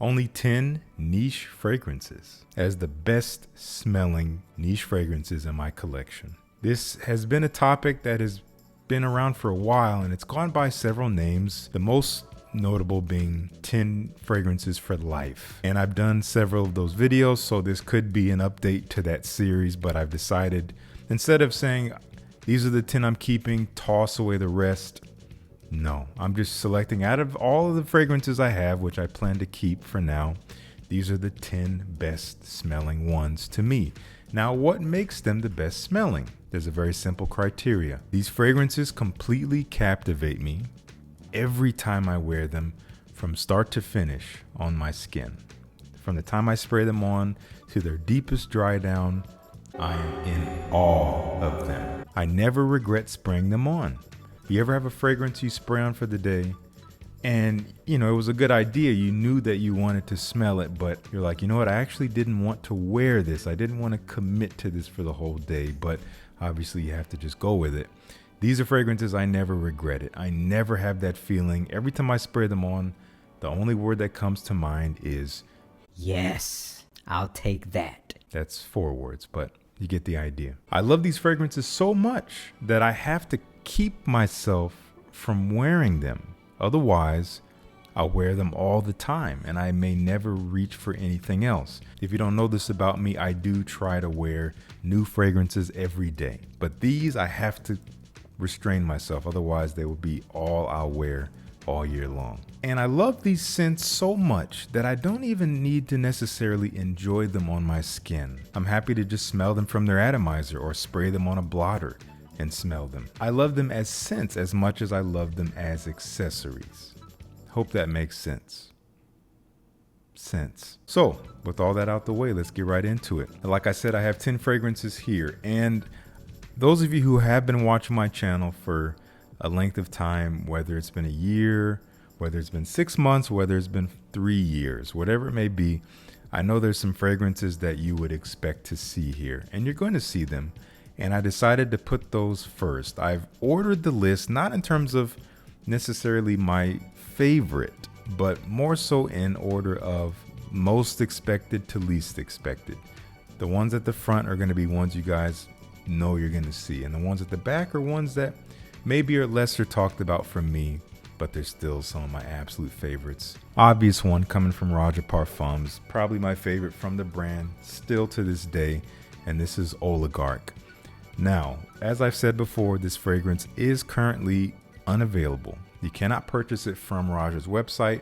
only 10 niche fragrances as the best smelling niche fragrances in my collection. This has been a topic that has been around for a while, and it's gone by several names, the most notable being 10 fragrances for life. And I've done several of those videos, so this could be an update to that series, but I've decided, instead of saying these are the 10 I'm keeping, toss away the rest, no, I'm just selecting out of all of the fragrances I have, which I plan to keep for now. These are the 10 best smelling ones to me. Now, what makes them the best smelling? There's a very simple criteria. These fragrances completely captivate me every time I wear them from start to finish on my skin. From the time I spray them on to their deepest dry down, I am in awe of them. I never regret spraying them on. You ever have a fragrance you spray on for the day and, it was a good idea. You knew that you wanted to smell it, but you're like, you know what? I actually didn't want to wear this. I didn't want to commit to this for the whole day, but obviously you have to just go with it. These are fragrances I never regret it. I never have that feeling. Every time I spray them on, the only word that comes to mind is, yes, I'll take that. That's 4 words, but you get the idea. I love these fragrances so much that I have to keep myself from wearing them. Otherwise, I'll wear them all the time and I may never reach for anything else. If you don't know this about me, I do try to wear new fragrances every day. But these I have to restrain myself. Otherwise, they will be all I'll wear all year long. And I love these scents so much that I don't even need to necessarily enjoy them on my skin. I'm happy to just smell them from their atomizer or spray them on a blotter and smell them. I love them as scents as much as I love them as accessories. Hope that makes sense. So, with all that out the way, let's get right into it. Like I said, I have 10 fragrances here, and those of you who have been watching my channel for a length of time, whether it's been a year, whether it's been 6 months, whether it's been 3 years, whatever it may be, I know there's some fragrances that you would expect to see here, and you're going to see them. And I decided to put those first. I've ordered the list, not in terms of necessarily my favorite, but more so in order of most expected to least expected. The ones at the front are going to be ones you guys know you're going to see, and the ones at the back are ones that maybe are lesser talked about from me, but they're still some of my absolute favorites. Obvious one coming from Roja Parfums, probably my favorite from the brand still to this day, and this is Oligarch. Now, as I've said before, this fragrance is currently unavailable. You cannot purchase it from Roja's website.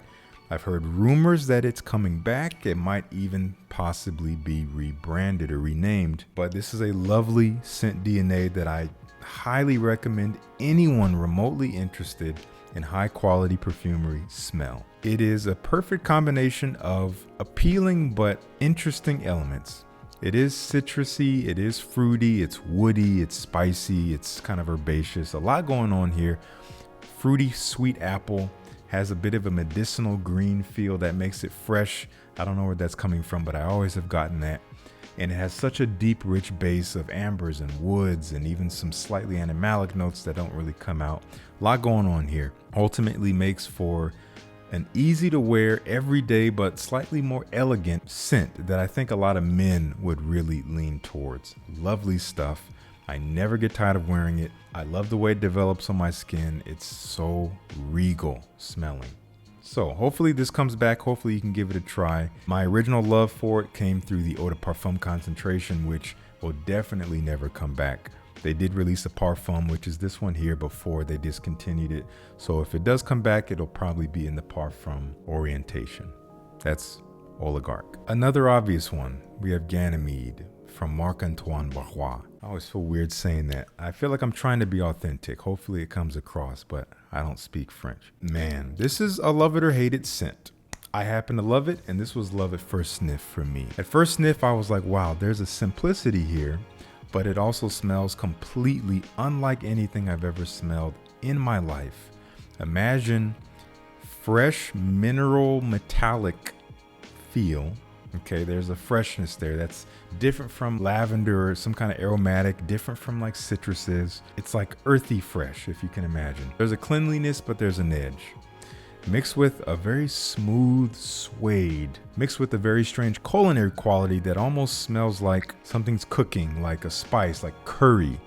I've heard rumors that it's coming back. It might even possibly be rebranded or renamed, but this is a lovely scent DNA that I highly recommend anyone remotely interested in high quality perfumery smell. It is a perfect combination of appealing but interesting elements. It is citrusy, it is fruity, it's woody, it's spicy, it's kind of herbaceous. A lot going on here. Fruity, sweet apple, has a bit of a medicinal green feel that makes it fresh. I don't know where that's coming from, but I always have gotten that. And it has such a deep, rich base of ambers and woods and even some slightly animalic notes that don't really come out. A lot going on here. Ultimately makes for an easy to wear everyday but slightly more elegant scent that I think a lot of men would really lean towards. Lovely stuff. I never get tired of wearing it. I love the way it develops on my skin. It's so regal smelling. So hopefully this comes back. Hopefully you can give it a try. My original love for it came through the Eau de Parfum concentration, which will definitely never come back. They did release a Parfum, which is this one here, before they discontinued it. So if it does come back, it'll probably be in the Parfum orientation. That's Oligarch. Another obvious one, we have Ganymede from Marc-Antoine Barrois. I always feel weird saying that. I feel like I'm trying to be authentic. Hopefully it comes across, but I don't speak French. Man, this is a love it or hate it scent. I happen to love it, and this was love at first sniff for me. At first sniff, I was like, wow, there's a simplicity here, but it also smells completely unlike anything I've ever smelled in my life. Imagine fresh mineral metallic feel. Okay, there's a freshness there that's different from lavender or some kind of aromatic, different from like citruses. It's like earthy fresh, if you can imagine. There's a cleanliness, but there's an edge. mixed with a very smooth suede, mixed with a very strange culinary quality that almost smells like something's cooking, like a spice, like curry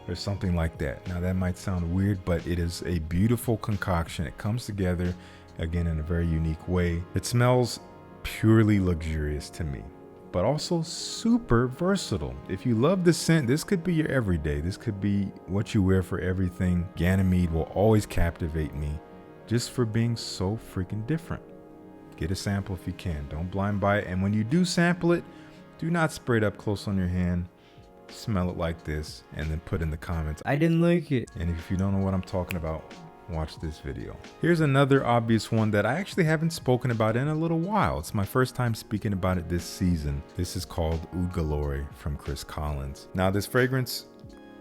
or something like that. Now that might sound weird, but it is a beautiful concoction. It comes together again in a very unique way. It smells purely luxurious to me, but also super versatile. If you love the scent, this could be your everyday. This could be what you wear for everything. Ganymede will always captivate me just for being so freaking different. Get a sample if you can. Don't blind buy it. And when you do sample it, do not spray it up close on your hand. Smell it like this and then put in the comments, I didn't like it. and if you don't know what I'm talking about, watch this video. Here's another obvious one that I actually haven't spoken about in a little while. It's my first time speaking about it this season. This is called Galoré from Chris Collins. Now this fragrance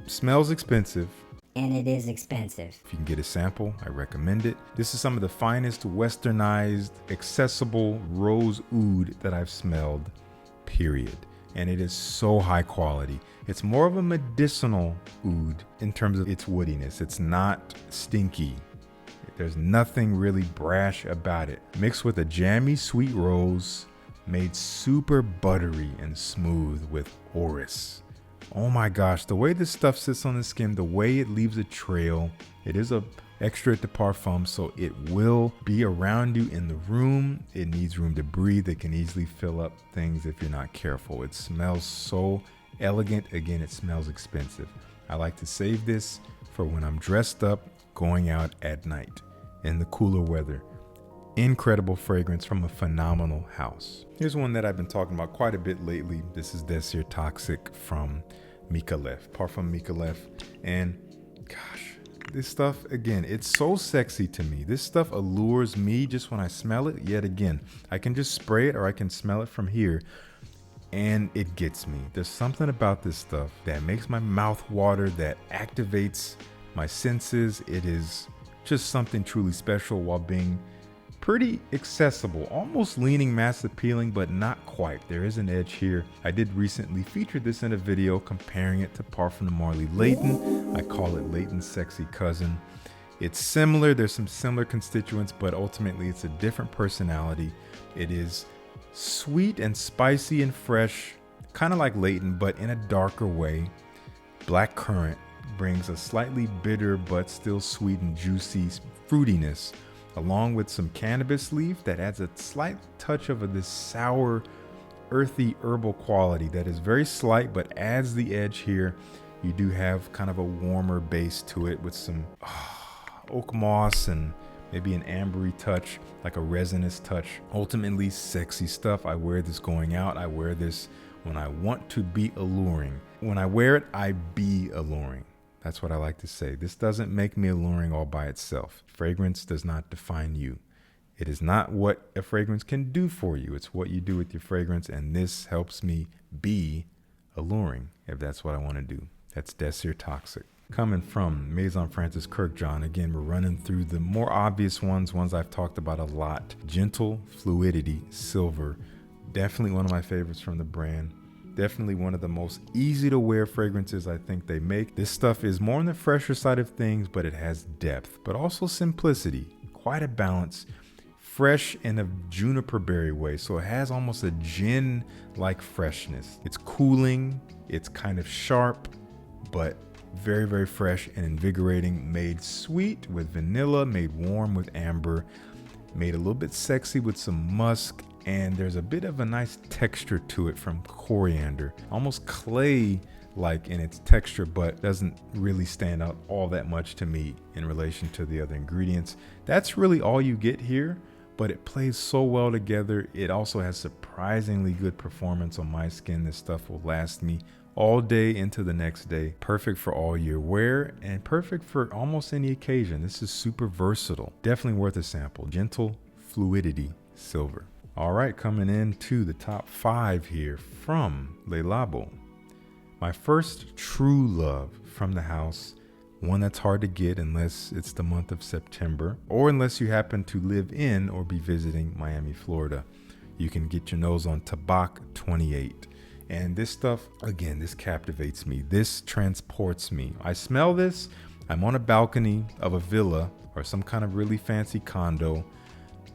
smells expensive. And it is expensive. If you can get a sample, I recommend it. This is some of the finest westernized, accessible rose oud that I've smelled, period. And it is so high quality. It's more of a medicinal oud in terms of its woodiness. It's not stinky. There's nothing really brash about it. Mixed with a jammy sweet rose, made super buttery and smooth with orris. Oh my gosh, the way this stuff sits on the skin, the way it leaves a trail. It is a extrait de parfum, so it will be around you in the room. It needs room to breathe. It can easily fill up things if you're not careful. It smells so elegant. Again, it smells expensive. I like to save this for when I'm dressed up, going out at night in the cooler weather. Incredible fragrance from a phenomenal house. Here's one that I've been talking about quite a bit lately. This is DesirToxic from M.A.B, Parfum M.A.B. And gosh, this stuff, again, it's so sexy to me. This stuff allures me just when I smell it. Yet again, I can just spray it or I can smell it from here and it gets me. There's something about this stuff that makes my mouth water, that activates my senses. It is just something truly special while being pretty accessible, almost leaning mass appealing, but not quite. There is an edge here. I did recently feature this in a video comparing it to Parfum de Marly Layton. I call it Layton's sexy cousin. It's similar, there's some similar constituents, but ultimately it's a different personality. It is sweet and spicy and fresh, kind of like Layton, but in a darker way. Black currant brings a slightly bitter, but still sweet and juicy fruitiness, along with some cannabis leaf that adds a slight touch of this sour, earthy herbal quality that is very slight but adds the edge here. You do have kind of a warmer base to it with some oak moss and maybe an ambery touch, like a resinous touch. Ultimately sexy stuff. I wear this going out. I wear this when I want to be alluring. When I wear it, I be alluring. That's what I like to say. This doesn't make me alluring all by itself. Fragrance does not define you. It is not what a fragrance can do for you. It's what you do with your fragrance, and this helps me be alluring, if that's what I want to do. That's DesirToxic. Coming from Maison Francis Kirkjohn, again, we're running through the more obvious ones I've talked about a lot. Gentle Fluidity Silver, definitely one of my favorites from the brand. Definitely one of the most easy to wear fragrances I think they make. This stuff is more on the fresher side of things, but it has depth, but also simplicity, quite a balance. Fresh in a juniper berry way, so it has almost a gin-like freshness. It's cooling, it's kind of sharp, but very, very fresh and invigorating. Made sweet with vanilla, made warm with amber, made a little bit sexy with some musk, and there's a bit of a nice texture to it from coriander, almost clay-like in its texture, but doesn't really stand out all that much to me in relation to the other ingredients. That's really all you get here, but it plays so well together. It also has surprisingly good performance on my skin. This stuff will last me all day into the next day. Perfect for all year wear and perfect for almost any occasion. This is super versatile. Definitely worth a sample. Gentle Fluidity Silver. All right, coming into the top 5 here from Le Labo. My first true love from the house, one that's hard to get unless it's the month of September, or unless you happen to live in or be visiting Miami, Florida. You can get your nose on Tabac 28. And this stuff, again, this captivates me. This transports me. I smell this, I'm on a balcony of a villa or some kind of really fancy condo.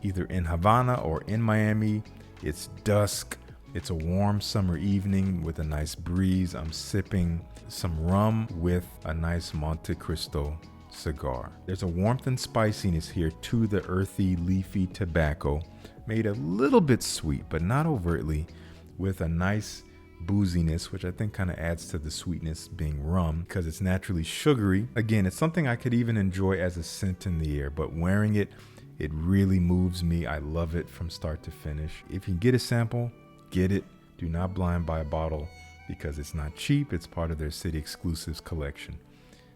either in Havana or in Miami. It's dusk. It's a warm summer evening with a nice breeze. I'm sipping some rum with a nice Monte Cristo cigar. There's a warmth and spiciness here to the earthy, leafy tobacco, made a little bit sweet, but not overtly, with a nice booziness, which I think kind of adds to the sweetness being rum because it's naturally sugary. Again, it's something I could even enjoy as a scent in the air, but wearing it, it really moves me. I love it from start to finish. If you can get a sample, get it. Do not blind buy a bottle because it's not cheap. It's part of their City Exclusives collection.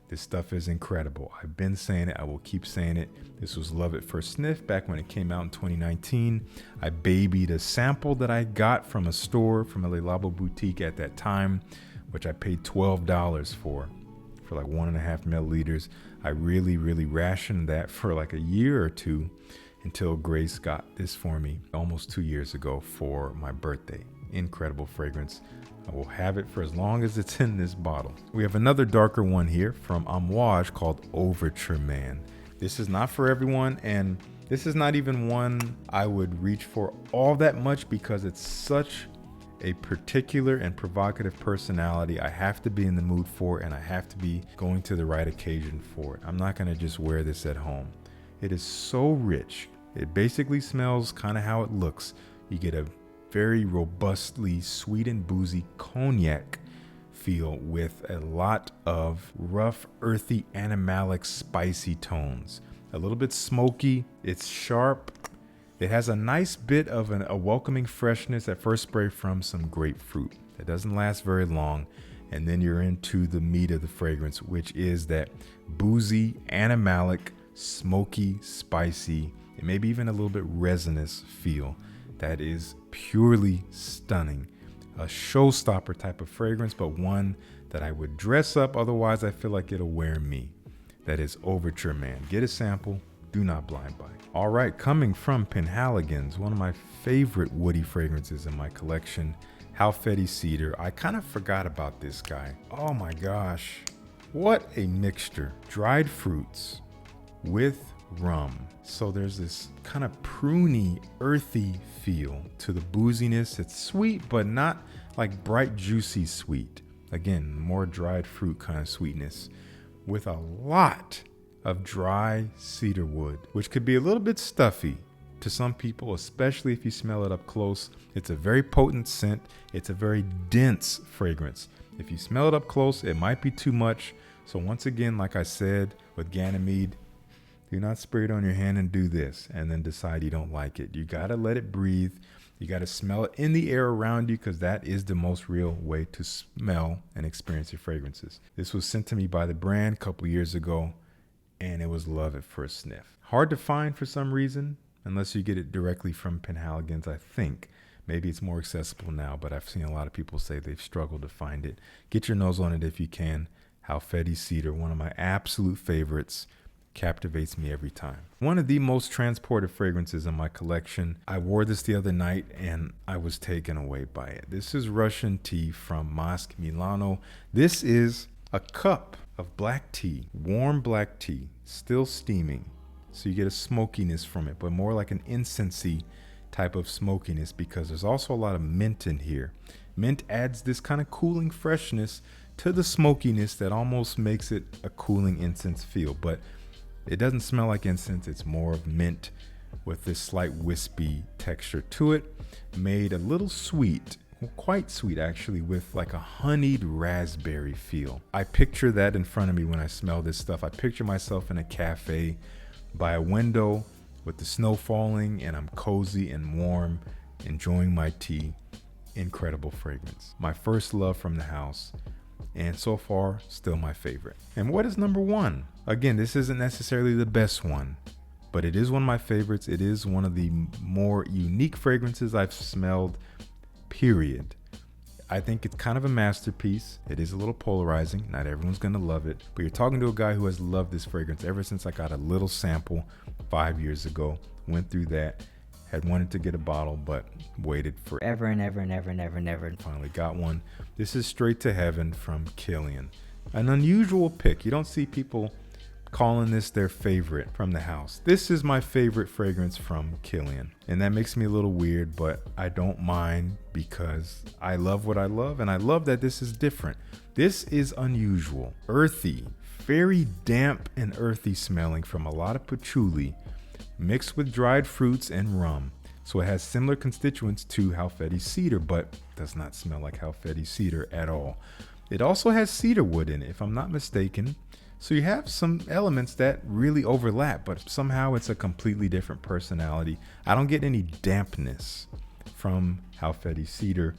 This stuff is incredible. I've been saying it. I will keep saying it. This was Love It First Sniff back when it came out in 2019. I babied a sample that I got from a store, from a Labo boutique at that time, which I paid $12 for like 1.5 milliliters. I really rationed that for like a year or two until Grace got this for me almost 2 years ago for my birthday. Incredible fragrance. I will have it for as long as it's in this bottle. We have another darker one here from M.A.B called Overture Man. This is not for everyone, and this is not even one I would reach for all that much because it's such a particular and provocative personality I have to be in the mood for, and I have to be going to the right occasion for it. I'm not going to just wear this at home. It is so rich. It basically smells kind of how it looks. You get a very robustly sweet and boozy cognac feel with a lot of rough, earthy, animalic, spicy tones. A little bit smoky. It's sharp. It has a nice bit of a welcoming freshness at first spray from some grapefruit. It doesn't last very long. And then you're into the meat of the fragrance, which is that boozy, animalic, smoky, spicy, and maybe even a little bit resinous feel that is purely stunning. A showstopper type of fragrance, but one that I would dress up. Otherwise, I feel like it'll wear me. That is Overture Man. Get a sample. Do not blind buy. All right, coming from Penhaligon's, one of my favorite woody fragrances in my collection, Halfeti Cedar. I kind of forgot about this guy. Oh my gosh. What a mixture. Dried fruits with rum. So there's this kind of pruny, earthy feel to the booziness. It's sweet, but not like bright, juicy sweet. Again, more dried fruit kind of sweetness with a lot of dry cedar wood, which could be a little bit stuffy to some people, especially if you smell it up close. It's a very potent scent. It's a very dense fragrance. If you smell it up close, it might be too much. So once again, like I said with Ganymede, do not spray it on your hand and do this and then decide you don't like it. You got to let it breathe. You got to smell it in the air around you because that is the most real way to smell and experience your fragrances. This was sent to me by the brand a couple years ago, and it was Love at First Sniff. Hard to find for some reason, unless you get it directly from Penhaligon's, I think. Maybe it's more accessible now, but I've seen a lot of people say they've struggled to find it. Get your nose on it if you can. Halfeti Cedar, one of my absolute favorites. Captivates me every time. One of the most transported fragrances in my collection. I wore this the other night and I was taken away by it. This is Russian tea from Mosque Milano. This is a cup of black tea, warm black tea, still steaming. So you get a smokiness from it, but more like an incensey type of smokiness because there's also a lot of mint in here. Mint adds this kind of cooling freshness to the smokiness that almost makes it a cooling incense feel, but it doesn't smell like incense. It's more of mint with this slight wispy texture to it. Made a little sweet, quite sweet actually, with like a honeyed raspberry feel. I picture that in front of me when I smell this stuff. I picture myself in a cafe by a window with the snow falling and I'm cozy and warm, enjoying my tea. Incredible fragrance. My first love from the house. And so far, still my favorite. And what is number one? Again, this isn't necessarily the best one, but it is one of my favorites. It is one of the more unique fragrances I've smelled, period. I think it's kind of a masterpiece. It is a little polarizing. Not everyone's going to love it, but you're talking to a guy who has loved this fragrance ever since I got a little sample 5 years ago. Went through that. Had wanted to get a bottle, but waited forever and ever and ever and ever and ever and finally got one. This is Straight to Heaven from Killian. An unusual pick. You don't see people calling this their favorite from the house. This is my favorite fragrance from Kilian. And that makes me a little weird, but I don't mind because I love what I love, and I love that this is different. This is unusual, earthy, very damp and earthy smelling from a lot of patchouli mixed with dried fruits and rum. So it has similar constituents to Halfeti cedar, but does not smell like Halfeti cedar at all. It also has cedar wood in it, if I'm not mistaken. So you have some elements that really overlap, but somehow it's a completely different personality. I don't get any dampness from Halfeti cedar,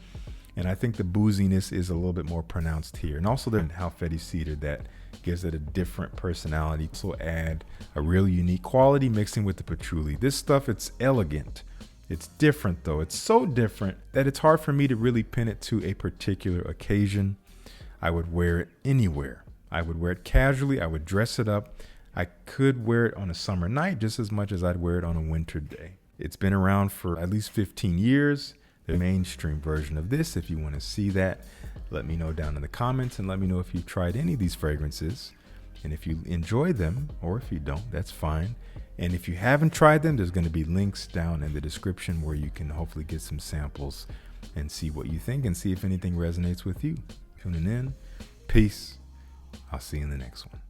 and I think the booziness is a little bit more pronounced here. And also the Halfeti cedar that gives it a different personality. So add a really unique quality mixing with the patchouli. This stuff, it's elegant. It's different though. It's so different that it's hard for me to really pin it to a particular occasion. I would wear it anywhere. I would wear it casually. I would dress it up. I could wear it on a summer night just as much as I'd wear it on a winter day. It's been around for at least 15 years. The mainstream version of this, if you want to see that, let me know down in the comments, and let me know if you've tried any of these fragrances and if you enjoy them, or if you don't, that's fine. And if you haven't tried them, there's going to be links down in the description where you can hopefully get some samples and see what you think and see if anything resonates with you. Tuning in. Peace. I'll see you in the next one.